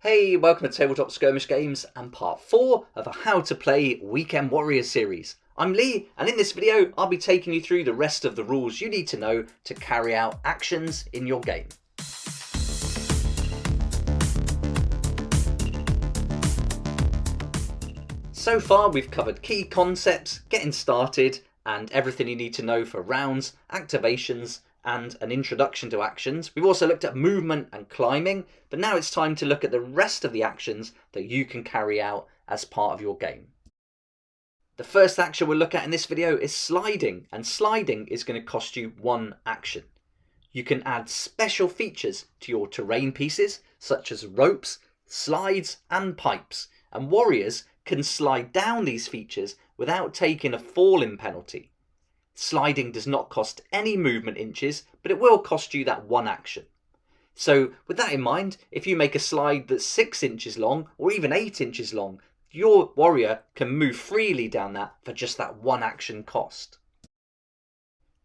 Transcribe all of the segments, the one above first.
Hey, welcome to Tabletop Skirmish Games and part 4 of a How to Play Weekend Warriors series. I'm Lee, and in this video I'll be taking you through the rest of the rules you need to know to carry out actions in your game. So far we've covered key concepts, getting started, and everything you need to know for rounds, activations, and an introduction to actions. We've also looked at movement and climbing, but now it's time to look at the rest of the actions that you can carry out as part of your game. The first action we'll look at in this video is sliding, and sliding is going to cost you 1 action. You can add special features to your terrain pieces, such as ropes, slides, and pipes, and warriors can slide down these features without taking a falling penalty. Sliding does not cost any movement inches, but it will cost you that 1 action. So with that in mind, if you make a slide that's 6 inches long or even 8 inches long, your warrior can move freely down that for just that 1 action cost.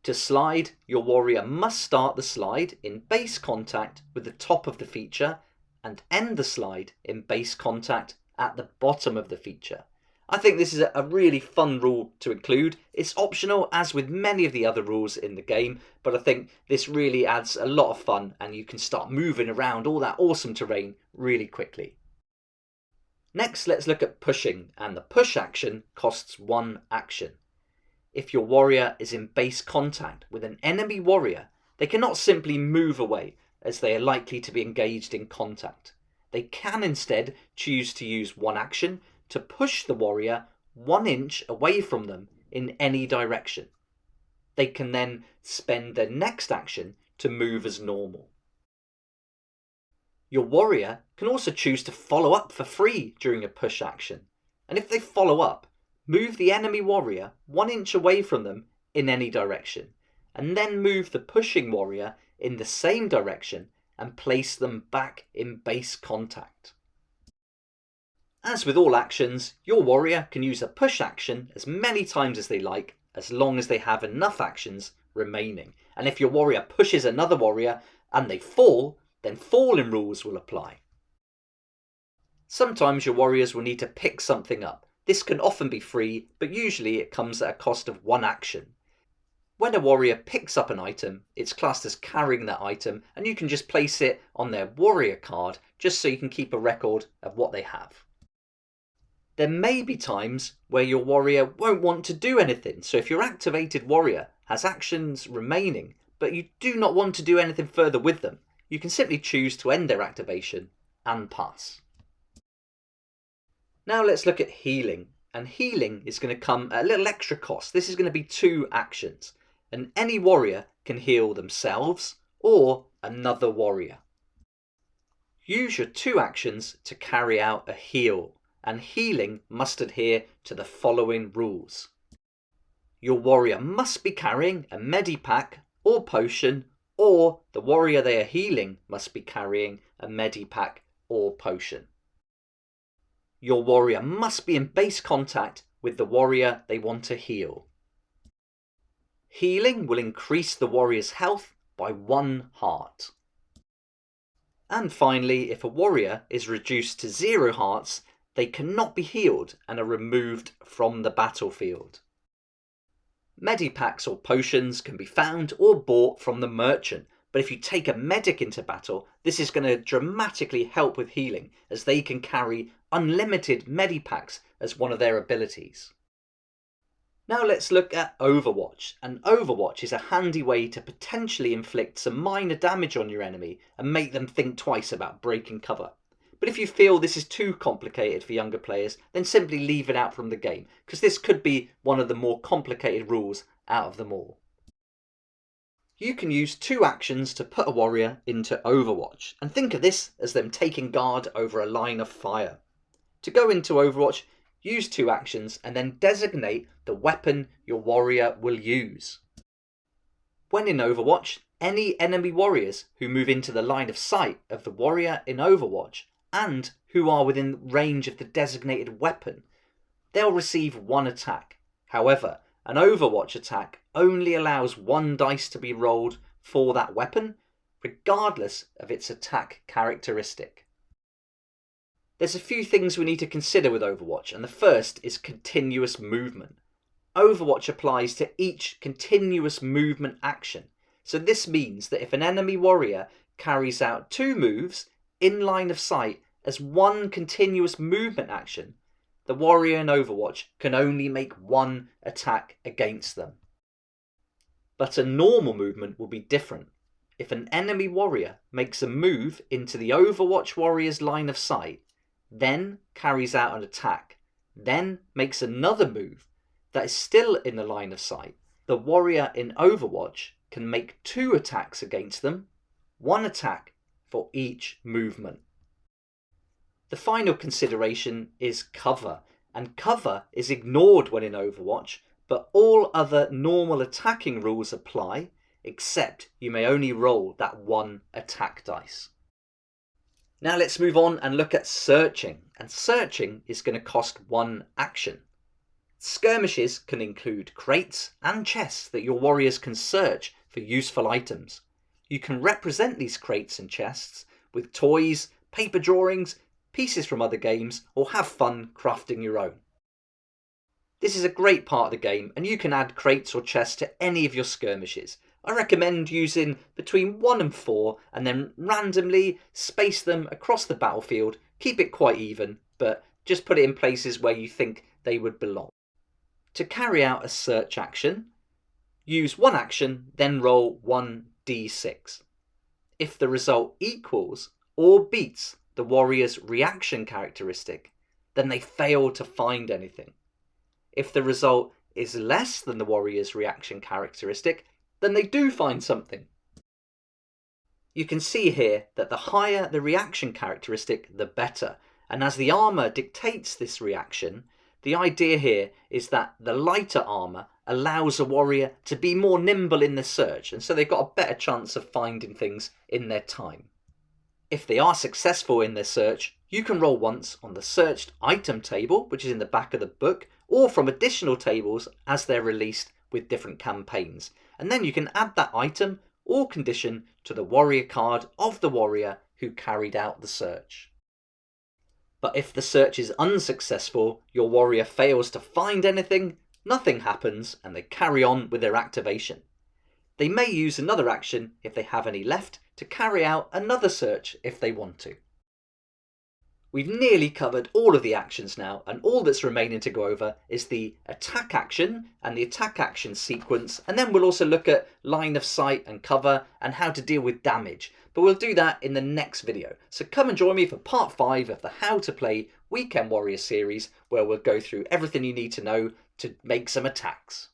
To slide, your warrior must start the slide in base contact with the top of the feature and end the slide in base contact at the bottom of the feature. I think this is a really fun rule to include. It's optional, as with many of the other rules in the game, but I think this really adds a lot of fun and you can start moving around all that awesome terrain really quickly. Next, let's look at pushing, and the push action costs 1 action. If your warrior is in base contact with an enemy warrior, they cannot simply move away, as they are likely to be engaged in contact. They can instead choose to use 1 action to push the warrior 1 inch away from them in any direction. They can then spend their next action to move as normal. Your warrior can also choose to follow up for free during a push action, and if they follow up, move the enemy warrior 1 inch away from them in any direction, and then move the pushing warrior in the same direction and place them back in base contact. As with all actions, your warrior can use a push action as many times as they like, as long as they have enough actions remaining. And if your warrior pushes another warrior and they fall, then falling rules will apply. Sometimes your warriors will need to pick something up. This can often be free, but usually it comes at a cost of 1 action. When a warrior picks up an item, it's classed as carrying that item, and you can just place it on their warrior card just so you can keep a record of what they have. There may be times where your warrior won't want to do anything, so if your activated warrior has actions remaining, but you do not want to do anything further with them, you can simply choose to end their activation and pass. Now let's look at healing, and healing is going to come at a little extra cost. This is going to be 2 actions, and any warrior can heal themselves or another warrior. Use your 2 actions to carry out a heal, and healing must adhere to the following rules. Your warrior must be carrying a Medipack or potion, or the warrior they are healing must be carrying a Medipack or potion. Your warrior must be in base contact with the warrior they want to heal. Healing will increase the warrior's health by 1 heart. And finally, if a warrior is reduced to 0 hearts, they cannot be healed and are removed from the battlefield. Medipacks or potions can be found or bought from the merchant, but if you take a medic into battle, this is going to dramatically help with healing, as they can carry unlimited medipacks as one of their abilities. Now let's look at Overwatch, and Overwatch is a handy way to potentially inflict some minor damage on your enemy and make them think twice about breaking cover. But if you feel this is too complicated for younger players, then simply leave it out from the game, because this could be one of the more complicated rules out of them all. You can use 2 actions to put a warrior into Overwatch, and think of this as them taking guard over a line of fire. To go into Overwatch, use 2 actions and then designate the weapon your warrior will use. When in Overwatch, any enemy warriors who move into the line of sight of the warrior in Overwatch and who are within range of the designated weapon, they'll receive 1 attack. However, an Overwatch attack only allows 1 dice to be rolled for that weapon, regardless of its attack characteristic. There's a few things we need to consider with Overwatch, and the first is continuous movement. Overwatch applies to each continuous movement action. So this means that if an enemy warrior carries out 2 moves in line of sight as one continuous movement action, the warrior in Overwatch can only make 1 attack against them. But a normal movement will be different. If an enemy warrior makes a move into the Overwatch warrior's line of sight, then carries out an attack, then makes another move that is still in the line of sight, the warrior in Overwatch can make 2 attacks against them, 1 attack for each movement. The final consideration is cover, and cover is ignored when in Overwatch, but all other normal attacking rules apply, except you may only roll that 1 attack dice. Now let's move on and look at searching, and searching is going to cost 1 action. Skirmishes can include crates and chests that your warriors can search for useful items. You can represent these crates and chests with toys, paper drawings, pieces from other games, or have fun crafting your own. This is a great part of the game, and you can add crates or chests to any of your skirmishes. I recommend using between 1 and 4 and then randomly space them across the battlefield. Keep it quite even, but just put it in places where you think they would belong. To carry out a search action, use 1 action, then roll 1d6. If the result equals or beats the warrior's reaction characteristic, then they fail to find anything. If the result is less than the warrior's reaction characteristic, then they do find something. You can see here that the higher the reaction characteristic, the better. And as the armour dictates this reaction, the idea here is that the lighter armour allows a warrior to be more nimble in the search, and so they've got a better chance of finding things in their time. If they are successful in their search, you can roll once on the searched item table, which is in the back of the book, or from additional tables as they're released with different campaigns. And then you can add that item or condition to the warrior card of the warrior who carried out the search. But if the search is unsuccessful, your warrior fails to find anything, nothing happens, and they carry on with their activation. They may use another action if they have any left to carry out another search if they want to. We've nearly covered all of the actions now, and all that's remaining to go over is the attack action and the attack action sequence, and then we'll also look at line of sight and cover and how to deal with damage. But we'll do that in the next video. So come and join me for part 5 of the How to Play Weekend Warrior series, where we'll go through everything you need to know to make some attacks.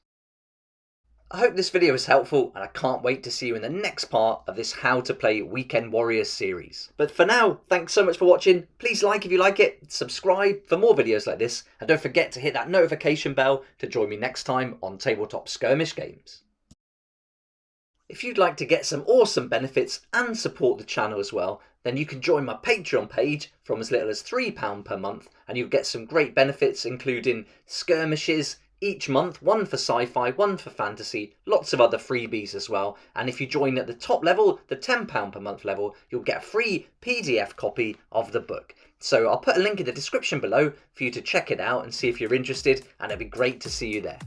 I hope this video was helpful, and I can't wait to see you in the next part of this How to Play Weekend Warriors series. But for now, thanks so much for watching. Please like if you like it, subscribe for more videos like this, and don't forget to hit that notification bell to join me next time on Tabletop Skirmish Games. If you'd like to get some awesome benefits and support the channel as well, then you can join my Patreon page from as little as £3 per month, and you'll get some great benefits including skirmishes each month, 1 for sci-fi, 1 for fantasy, lots of other freebies as well. And if you join at the top level, the £10 per month level, you'll get a free PDF copy of the book. So I'll put a link in the description below for you to check it out and see if you're interested, and it'd be great to see you there.